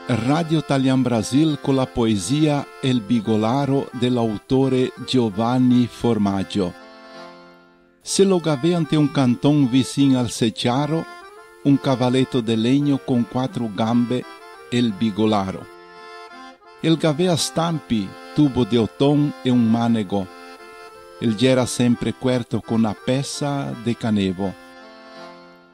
Radio Italian Brasil con la poesia El Bigolaro dell'autore Giovanni Formaggio. Se lo gavè ante un canton vicino al Secchiaro, un cavalletto de legno con 4 gambe, El Bigolaro. El gavè a stampi, tubo de oton e un manego. El gera sempre querto con a pessa de canevo.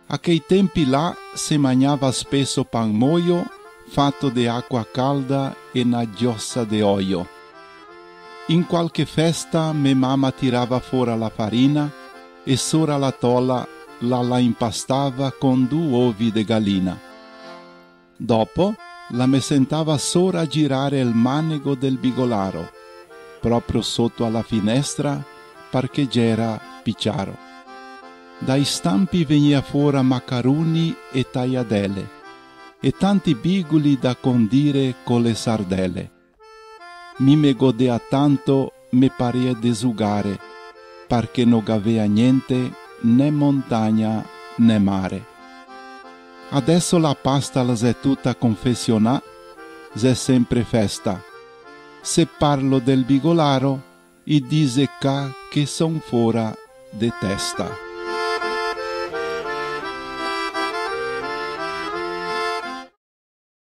A quei tempi là se mangiava spesso pan moio, fatto di acqua calda e una giossa di olio. In qualche festa mia mamma tirava fuori la farina e sora la tolla la impastava con 2 ovi di gallina. Dopo la me sentava sora girare il manego del bigolaro, proprio sotto alla finestra, perché c'era picciaro. Dai stampi venia fuori macaroni e tagliadelle, e tanti bigoli da condire con le sardelle. Mi me godea tanto, me parea desugare, perché non aveva niente, né montagna né mare. Adesso la pasta la è tutta confessionà, è sempre festa. Se parlo del bigolaro, i dice che son fuora de testa.